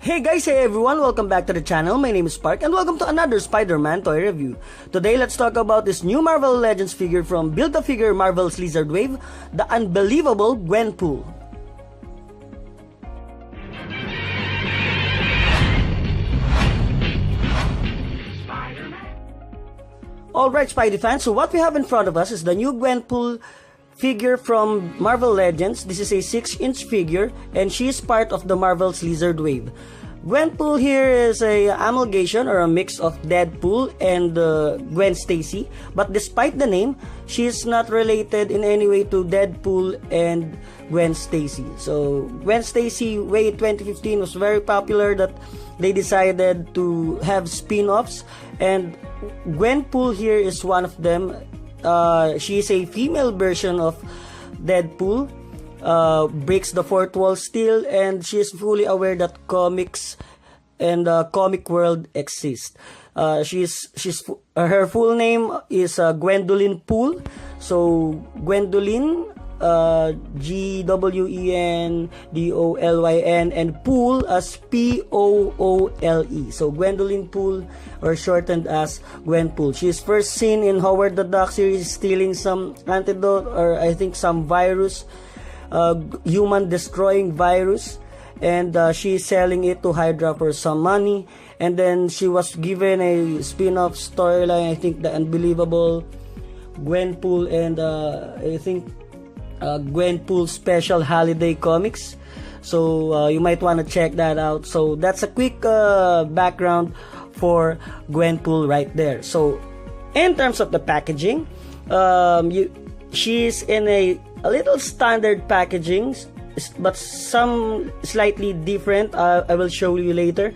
Hey guys, hey everyone, welcome back to the channel. My name is Park and welcome to another Spider-Man toy review. Today, let's talk about this new Marvel Legends figure from Build-A-Figure Marvel's Lizard Wave, the unbelievable Gwenpool. Alright Spidey fans, so what we have in front of us is the new Gwenpool figure from Marvel Legends. This is a 6-inch figure and she is part of the Marvel's Lizard Wave. Gwenpool here is a amalgamation or a mix of Deadpool and Gwen Stacy, but despite the name, she is not related in any way to Deadpool and Gwen Stacy. So Gwen Stacy way in 2015 was very popular that they decided to have spin-offs, and Gwenpool here is one of them. She is a female version of Deadpool, breaks the fourth wall still, and she is fully aware that comics and the comic world exist. Her full name is Gwendolyn Pool. So Gwendolyn, Gwendollyn, and Pool as Poole. So Gwendolyn Pool, or shortened as Gwenpool. She is first seen in Howard the Duck series stealing some antidote, or I think some virus, human destroying virus, and she is selling it to Hydra for some money. And then she was given a spin-off storyline, I think the unbelievable Gwenpool, and I think Gwenpool Special Holiday Comics. So you might want to check that out. So that's a quick background for Gwenpool right there. So in terms of the packaging, she's in a little standard packaging, but some slightly different. I will show you later.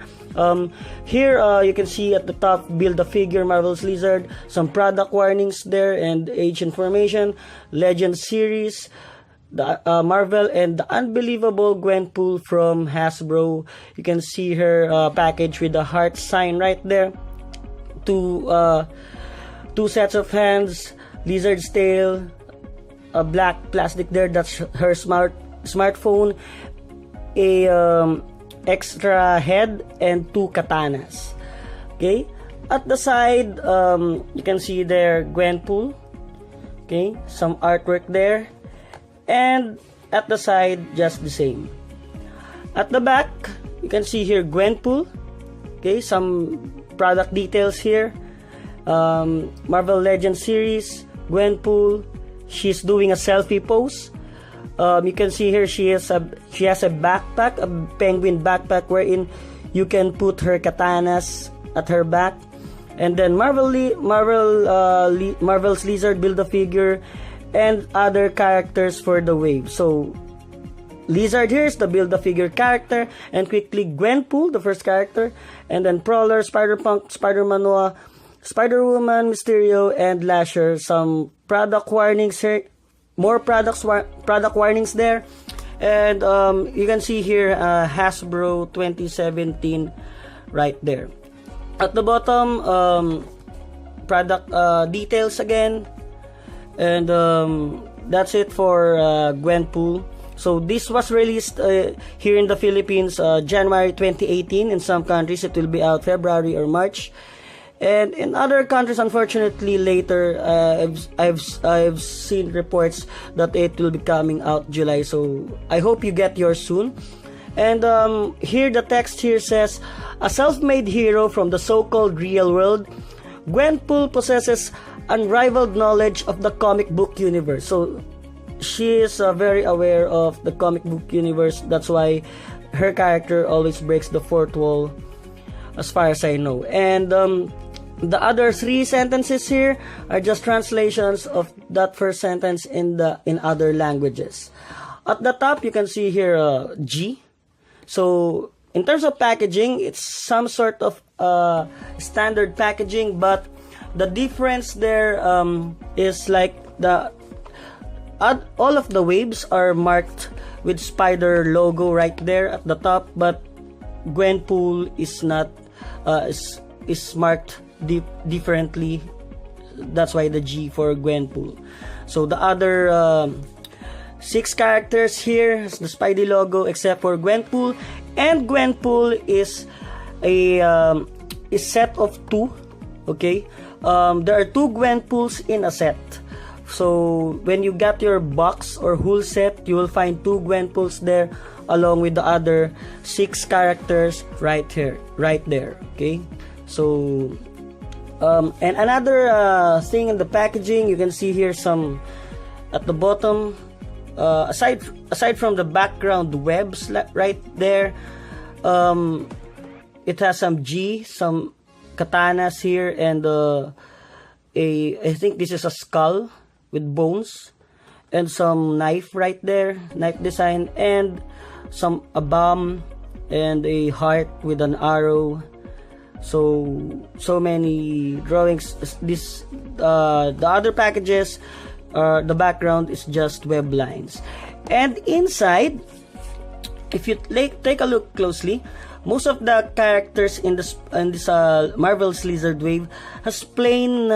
Here you can see at the top, Build-A-Figure Marvel's Lizard, some product warnings there and age information, Legend series, the Marvel, and the unbelievable Gwenpool from Hasbro. You can see her package with the heart sign right there, two sets of hands, lizard's tail, a black plastic there, that's her smartphone, a extra head, and 2 katanas. Okay, at the side you can see there Gwenpool. Okay, some artwork there, and at the side just the same. At the back you can see here Gwenpool. Okay, some product details here. Marvel Legends series, Gwenpool. She's doing a selfie pose. You can see here she has a backpack, a penguin backpack, wherein you can put her katanas at her back. And then Marvel's Lizard Build-A-Figure and other characters for the wave. So Lizard here is the Build-A-Figure character, and quickly Gwenpool, the first character, and then Prowler, Spider-Punk, Spider-Manoa, Spider-Woman, Mysterio, and Lasher. Some product warnings here, more product warnings there, and you can see here Hasbro 2017 right there. At the bottom, product details again, and that's it for Gwenpool. So this was released here in the Philippines January 2018. In some countries it will be out February or March, and in other countries, unfortunately, later. I've seen reports that it will be coming out July. So I hope you get yours soon. And here the text here says, a self-made hero from the so-called real world, Gwenpool possesses unrivaled knowledge of the comic book universe. So she is very aware of the comic book universe. That's why her character always breaks the fourth wall, as far as I know. And the other 3 sentences here are just translations of that first sentence in other languages. At the top you can see here G. So in terms of packaging, it's some sort of standard packaging, but the difference there is like all of the waves are marked with spider logo right there at the top, but Gwenpool is not is marked differently. That's why the G for Gwenpool. So the other 6 characters here has the Spidey logo except for Gwenpool, And Gwenpool is a set of 2. Okay, there are 2 Gwenpools in a set. So when you get your box or whole set, you will find 2 Gwenpools there, along with the other 6 characters right here, right there. Okay, so and another thing in the packaging, you can see here some at the bottom. Aside from the background webs right there, it has some katanas here, and I think this is a skull with bones, and some knife right there, knife design, and a bomb and a heart with an arrow. So many drawings. This the other packages, the background is just web lines, and inside, if you take a look closely, most of the characters in this Marvel's Lizard Wave has plain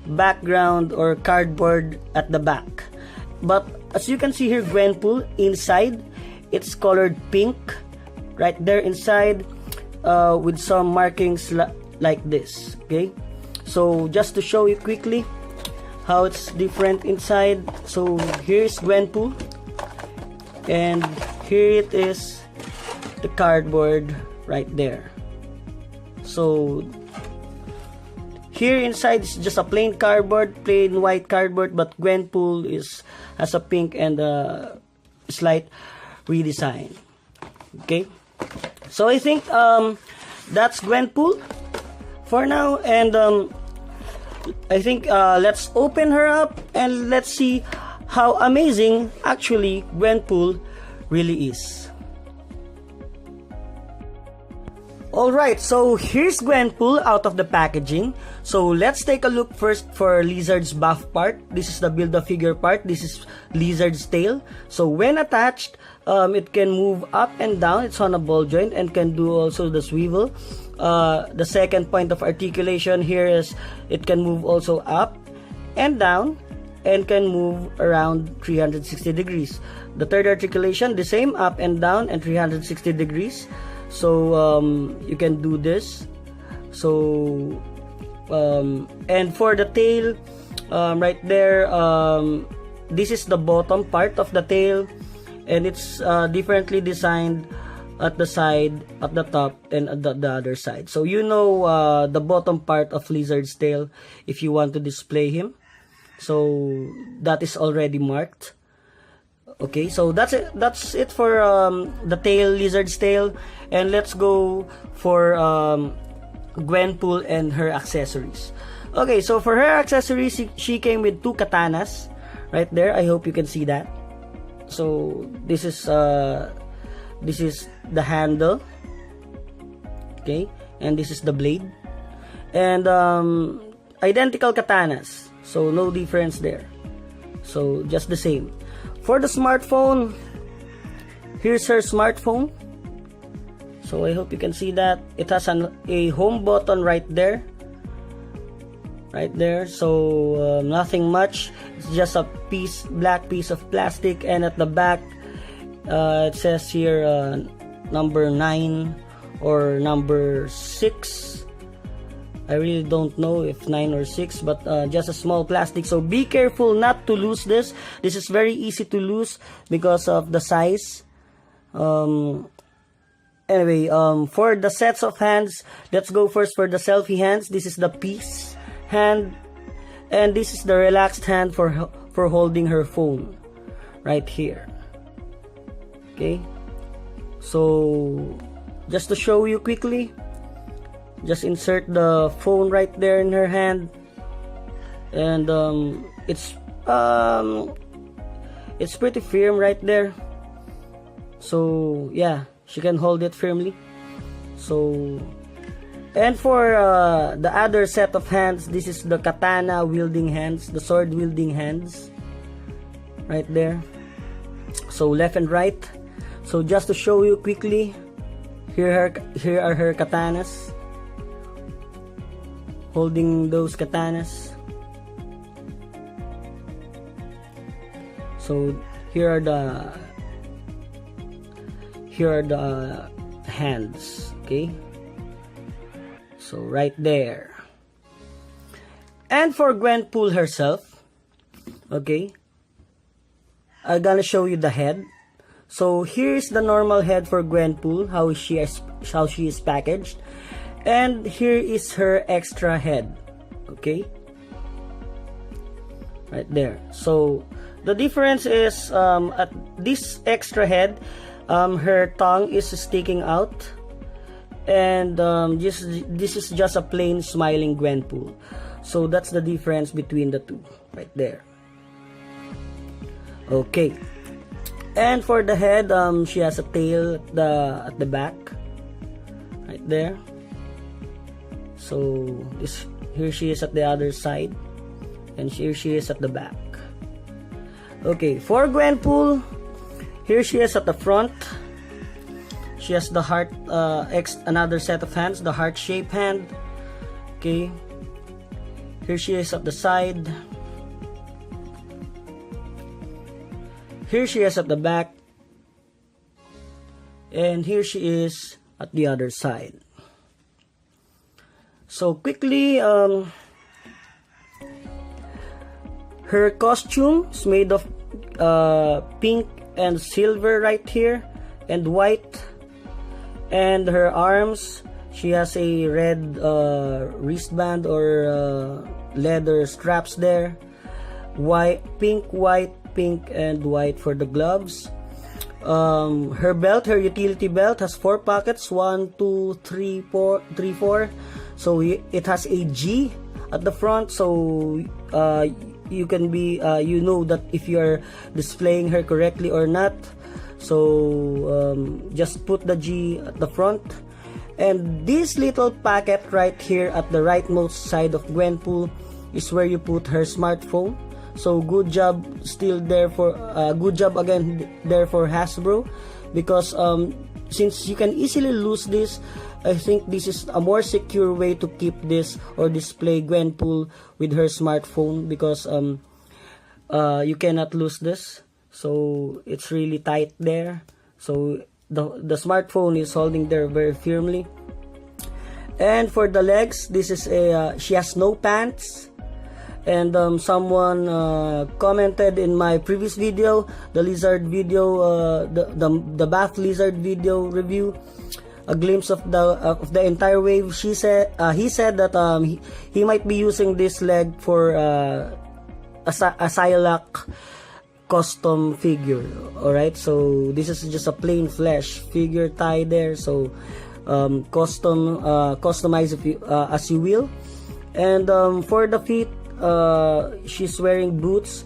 background or cardboard at the back. But as you can see here, Gwenpool inside, it's colored pink right there inside, with some markings like this. Okay, so just to show you quickly how it's different inside. So here's Gwenpool, and here it is, the cardboard right there. So here inside is just a plain cardboard, plain white cardboard, but Gwenpool has a pink and a slight redesign. Okay, so I think that's Gwenpool for now, and I think let's open her up and let's see how amazing actually Gwenpool really is. Alright, so here's Gwenpool out of the packaging. So let's take a look first for Lizard's BAF part. This is the Build-A-Figure part. This is Lizard's tail. So when attached, it can move up and down. It's on a ball joint and can do also the swivel. The second point of articulation here is it can move also up and down and can move around 360 degrees. The third articulation, the same, up and down and 360 degrees. So you can do this. So and for the tail, right there, this is the bottom part of the tail, and it's differently designed at the side, at the top, and at the other side. So you know the bottom part of Lizard's tail if you want to display him. So that is already marked. Okay, so that's it for the tail, Lizard's tail, and let's go for Gwenpool and her accessories. Okay, so for her accessories, she came with 2 katanas right there. I hope you can see that. So this is the handle, okay, and this is the blade, and identical katanas, so no difference there. So just the same. For the smartphone, here's her smartphone. So I hope you can see that. It has a home button right there. Right there. So nothing much. It's just a black piece of plastic. And at the back, it says here number 9 or number 6. I really don't know if 9 or 6, but just a small plastic. So be careful not to lose this. This is very easy to lose because of the size. Anyway, for the sets of hands, let's go first for the selfie hands. This is the peace hand, and this is the relaxed hand for holding her phone right here. Okay, so just to show you quickly, just insert the phone right there in her hand, and it's pretty firm right there. So yeah, she can hold it firmly. So, and for the other set of hands, this is the katana wielding hands, the sword wielding hands right there. So left and right. So just to show you quickly, here are her katanas, holding those katanas. So here are here are the hands. Okay, so right there. And for Gwenpool herself, okay, I'm gonna show you the head. So here's the normal head for Gwenpool, how she is packaged, and here is her extra head. Okay, right there. So the difference is at this extra head, her tongue is sticking out, and this is just a plain smiling Gwenpool. So that's the difference between the two, right there. Okay, and for the head, she has a tail at the back, right there. So here she is at the other side, and here she is at the back. Okay, for Gwenpool, here she is at the front. She has the heart, another set of hands, the heart-shaped hand. Okay, here she is at the side. Here she is at the back, and here she is at the other side. So quickly, her costume is made of pink and silver right here, and white. And her arms, she has a red wristband or leather straps there. Pink, and white for the gloves. Her belt, her utility belt, has 4 pockets. 1, 2, 3, 4. So it has a G at the front. So you can be, you know that if you are displaying her correctly or not. So just put the G at the front. And this little packet right here at the rightmost side of Gwenpool is where you put her smartphone. So good job still there for good job again there for Hasbro, because since you can easily lose this, I think this is a more secure way to keep this or display Gwenpool with her smartphone, because you cannot lose this. So it's really tight there. So the smartphone is holding there very firmly. And for the legs, this is she has no pants. And someone commented in my previous video, the lizard video, the BAF lizard video review, a glimpse of the entire wave. He said that he might be using this leg for a Psylocke custom figure. Alright, so this is just a plain flesh figure tie there. So customize if you, as you will. And for the feet, she's wearing boots,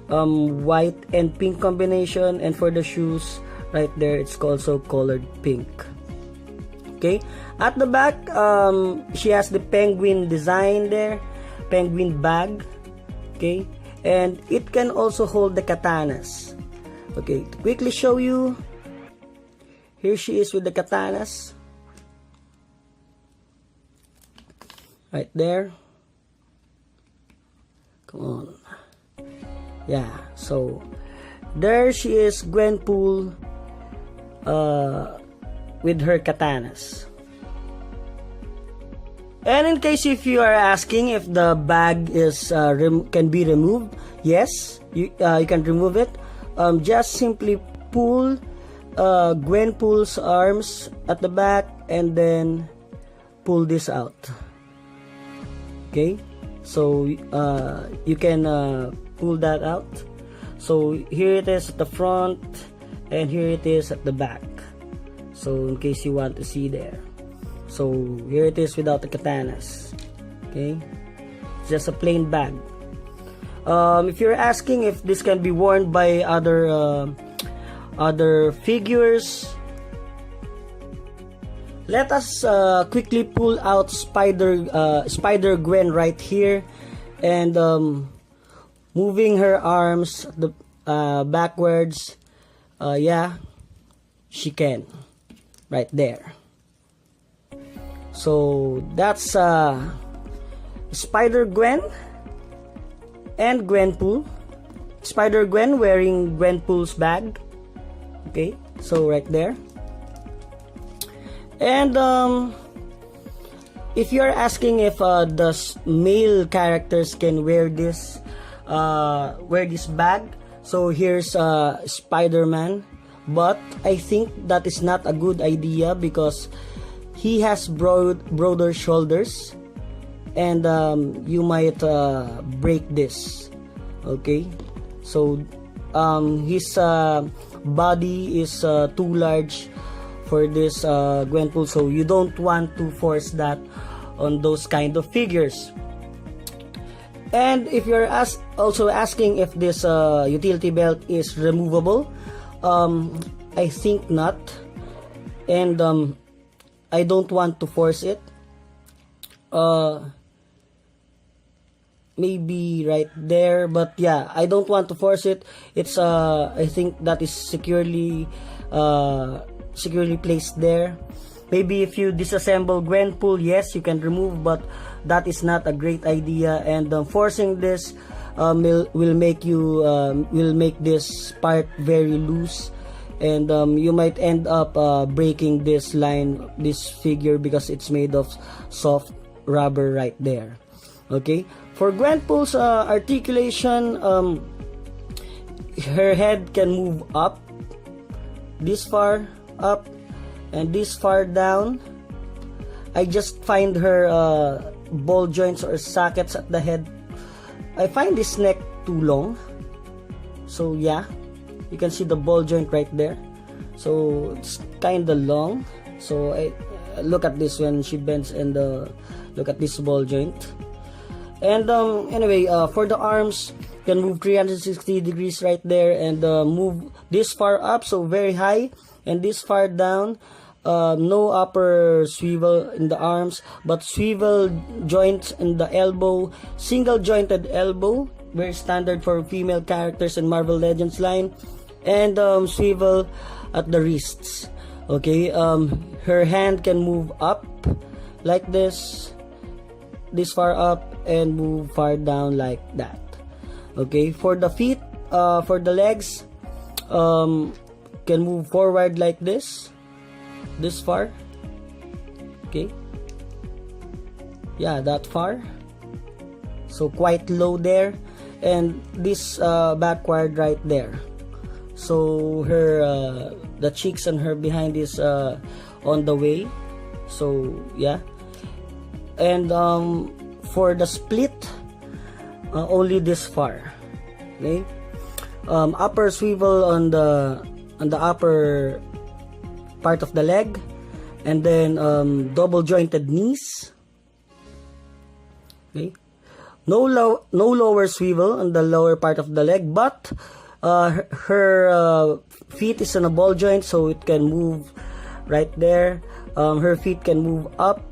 white and pink combination, and for the shoes right there, it's also colored pink. Okay, at the back, she has the penguin design there, penguin bag. Okay, and it can also hold the katanas. Okay, to quickly show you, here she is with the katanas right there. Come on. Yeah, so there she is, Gwenpool, with her katanas. And in case if you are asking if the bag is can be removed, yes, you can remove it. Just simply pull Gwenpool's arms at the back and then pull this out. Okay, so you can pull that out. So here it is at the front, and here it is at the back. So in case you want to see there. So here it is without the katanas. Okay, just a plain bag. If you're asking if this can be worn by other figures, let us quickly pull out Spider Gwen right here, and moving her arms backwards. Yeah, she can, right there. So that's Spider Gwen and Gwenpool. Spider Gwen wearing Gwenpool's bag. Okay, so right there. And if you're asking if the male characters can wear this bag, so here's Spider-Man, but I think that is not a good idea because he has broader shoulders, and you might break this. Okay, so his body is too large for this Gwenpool, so you don't want to force that on those kind of figures. And if you're also asking if this utility belt is removable, I think not, and I don't want to force it. Maybe right there, but yeah, I don't want to force it. It's I think that is securely placed there. Maybe if you disassemble Gwenpool, yes, you can remove, but that is not a great idea, and forcing this will make this part very loose, and you might end up breaking this figure because it's made of soft rubber right there. Okay, for Gwenpool's articulation, her head can move up, this far up, and this far down. I just find her ball joints or sockets at the head, I find this neck too long. So yeah, you can see the ball joint right there, so it's kinda long. So I look at this when she bends, and look at this ball joint. And anyway, for the arms, you can move 360 degrees right there, and move this far up, so very high, and this far down. No upper swivel in the arms, but swivel joints in the elbow, single jointed elbow, very standard for female characters in Marvel Legends line, and swivel at the wrists. Okay, her hand can move up like this far up, and move far down like that. Okay, for the feet, for the legs, can move forward like this far. Okay, yeah, that far, so quite low there, and this backward right there. So her the cheeks and her behind is on the way. So yeah, and for the split, only this far. Okay, upper swivel on the upper part of the leg, and then double jointed knees. Okay, no lower swivel on the lower part of the leg, but her feet is on a ball joint, so it can move right there. Her feet can move up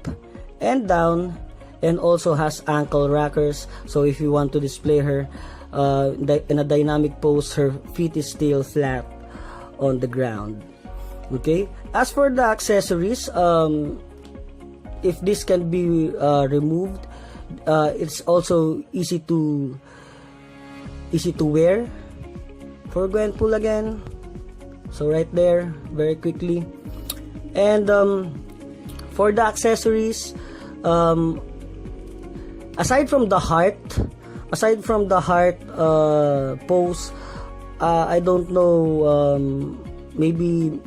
and down, and also has ankle rockers, so if you want to display her in a dynamic pose, her feet is still flat on the ground. Okay, as for the accessories, if this can be removed, it's also easy to wear for Gwenpool again. So right there, very quickly. And for the accessories, aside from the heart pose, I don't know, maybe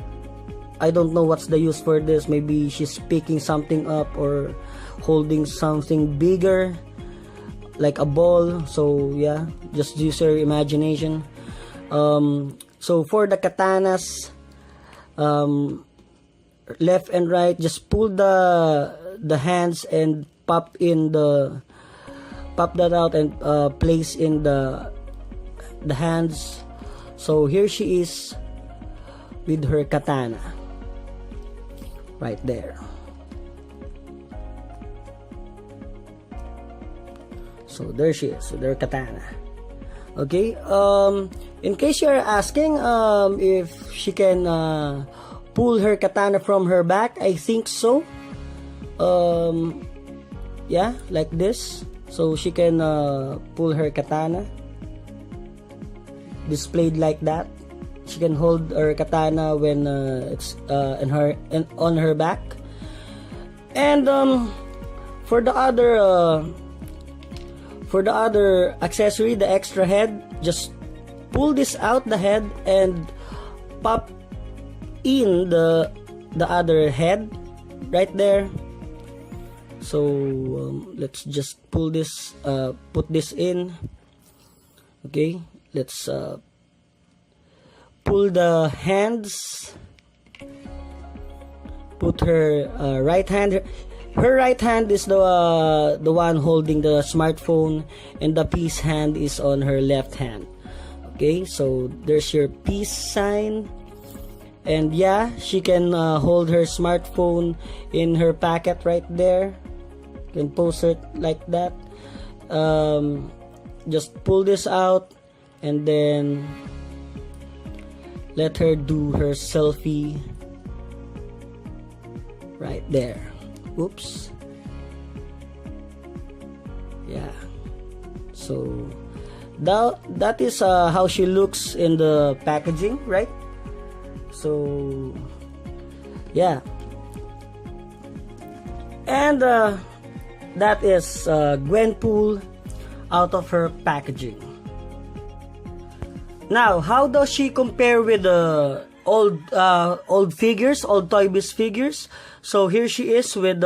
I don't know what's the use for this. Maybe she's picking something up or holding something bigger like a ball. So yeah, just use your imagination. So for the katanas, left and right, just pull the hands and pop that out, and place in the hands. So here she is with her katana right there. So there she is with her katana. Okay, in case you're asking if she can pull her katana from her back, I think so. Yeah, like this. So she can pull her katana displayed like that. She can hold her katana when it's on her back, And for the other accessory, the extra head, just pull this out the head and pop in the other head right there. So let's just pull this, put this in. Okay, let's pull the hands. Put her right hand. Her right hand is the one holding the smartphone, and the peace hand is on her left hand. Okay, so there's your peace sign. And yeah, she can hold her smartphone in her pocket right there. You can pose it like that. Just pull this out and then let her do her selfie right there. Oops. Yeah. So that is how she looks in the packaging, right? So yeah. And that is Gwenpool out of her packaging. Now, how does she compare with the old figures, old Toy Biz figures? So here she is with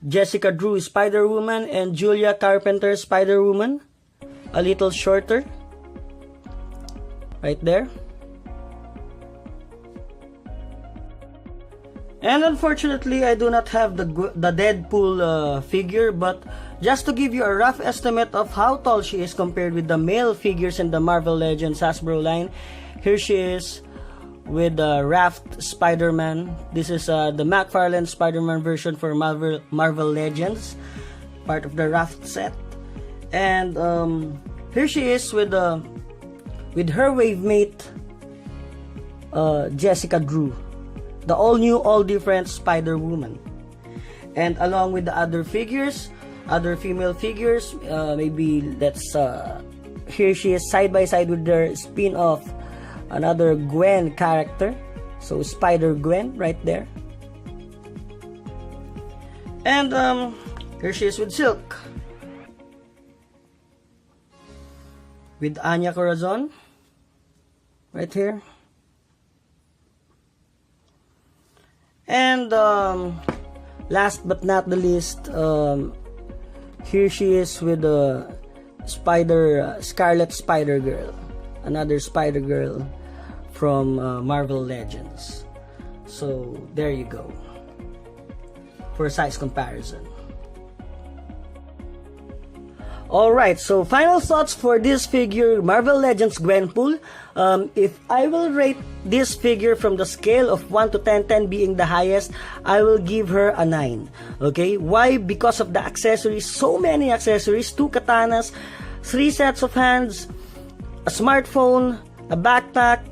Jessica Drew Spider-Woman and Julia Carpenter Spider-Woman, a little shorter, right there. And unfortunately, I do not have the Deadpool figure, but just to give you a rough estimate of how tall she is compared with the male figures in the Marvel Legends Hasbro line, here she is with Raft Spider-Man. This is the McFarlane Spider-Man version for Marvel Legends, part of the Raft set. And here she is with her wave mate, Jessica Drew, the all-new, all-different Spider-Woman. And along with the other figures, other female figures, maybe let's here she is side by side with their spin-off, another Gwen character. So Spider-Gwen right there. And here she is with Silk, with Anya Corazon right here. And last but not the least, here she is with Scarlet Spider-Girl, another Spider-Girl from Marvel Legends. So there you go, for size comparison. Alright, so final thoughts for this figure, Marvel Legends Gwenpool. If I will rate this figure from the scale of 1 to 10, 10 being the highest, I will give her a 9. Okay, why? Because of the accessories, so many accessories, 2 katanas, 3 sets of hands, a smartphone, a backpack,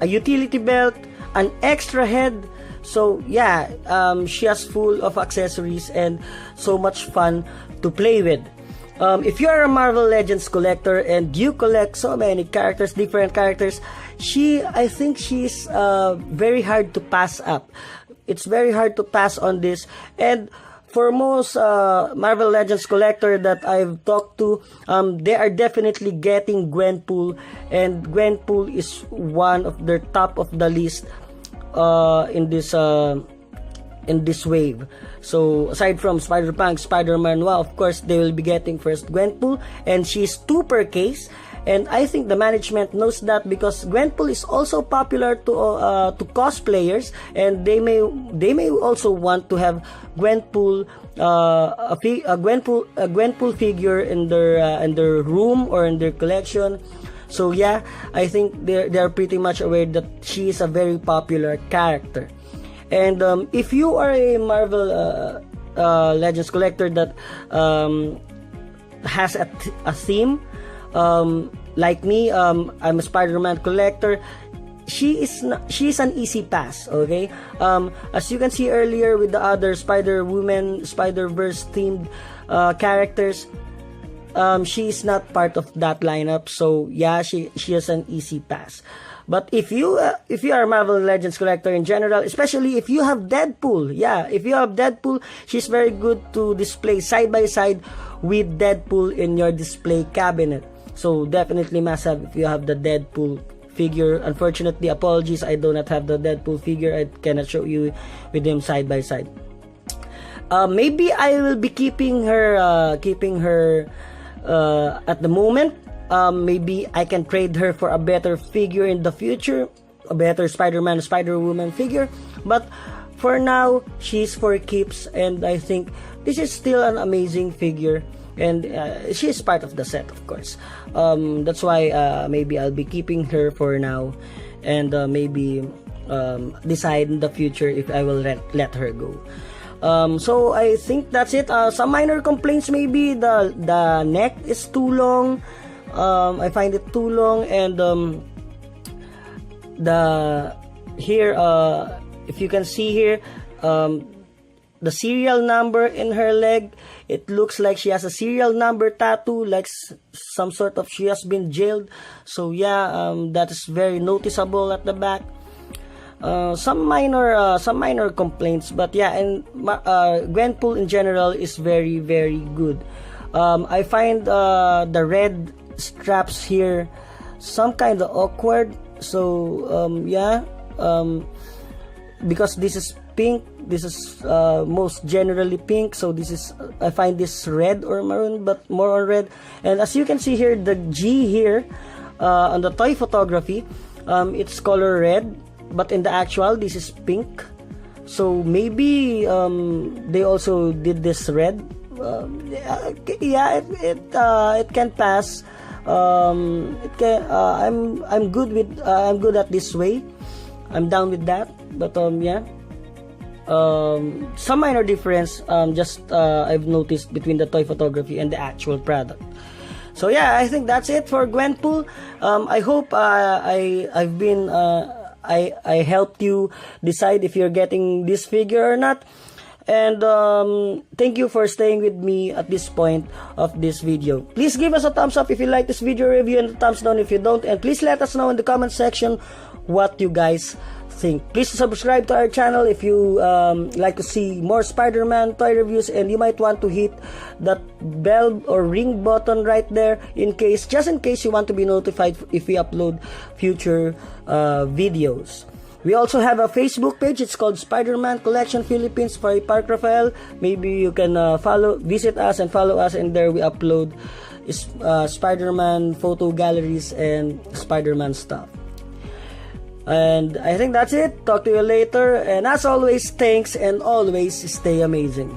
a utility belt, an extra head. So yeah, she has full of accessories and so much fun to play with. If you are a Marvel Legends collector and you collect so many characters, different characters, I think she's very hard to pass up. It's very hard to pass on this. And for most Marvel Legends collector that I've talked to, they are definitely getting Gwenpool, and Gwenpool is one of their top of the list in this wave. So aside from Spider-Punk, Spider-Man, well, of course they will be getting first Gwenpool, and she's 2 per case. And I think the management knows that, because Gwenpool is also popular to cosplayers, and they may also want to have Gwenpool, a Gwenpool figure in their room or in their collection. So yeah, I think they're pretty much aware that she is a very popular character. And if you are a Marvel Legends collector that has a theme, like me, I'm a Spider-Man collector, she is an easy pass. Okay, as you can see earlier with the other Spider-Woman, Spider-Verse themed characters, she is not part of that lineup. So yeah, she has an easy pass. But if you are a Marvel Legends collector in general, especially if you have Deadpool, if you have Deadpool, she's very good to display side by side with Deadpool in your display cabinet. So definitely must have if you have the Deadpool figure. Unfortunately, apologies, I do not have the Deadpool figure. I cannot show you with him side by side. Maybe I will be keeping her at the moment. Maybe I can trade her for a better figure in the future, a better Spider-Man, Spider-Woman figure. But for now, she's for keeps, and I think this is still an amazing figure. And she is part of the set, of course. That's why maybe I'll be keeping her for now, and maybe decide in the future if I will let her go. So I think that's it. Some minor complaints, maybe the neck is too long. I find it too long, and if you can see here, the serial number in her leg, it looks like she has a serial number tattoo, like some sort of she has been jailed. So that is very noticeable at the back. Some minor complaints, but and Gwenpool in general is very, very good. I find the red straps here some kind of awkward. So because this is pink, this is most generally pink, so this is, I find this red or maroon, but more on red. And as you can see here, the G here on the toy photography, it's color red, but in the actual this is pink. So maybe they also did this red. It can pass. It can. I'm good with. I'm good at this way. I'm down with that. But some minor difference. I've noticed between the toy photography and the actual product. So I think that's it for Gwenpool. I hope I've been. I helped you decide if you're getting this figure or not. And thank you for staying with me at this point of this video. Please give us a thumbs up if you like this video review, and a thumbs down if you don't. And please let us know in the comment section what you guys think. Please subscribe to our channel if you like to see more Spider-Man toy reviews, and you might want to hit that bell or ring button right there just in case you want to be notified if we upload future videos. We also have a Facebook page. It's called Spider-Man Collection Philippines by Park Rafael. Maybe you can visit us and follow us, and there we upload Spider-Man photo galleries and Spider-Man stuff. And I think that's it. Talk to you later. And as always, thanks, and always stay amazing.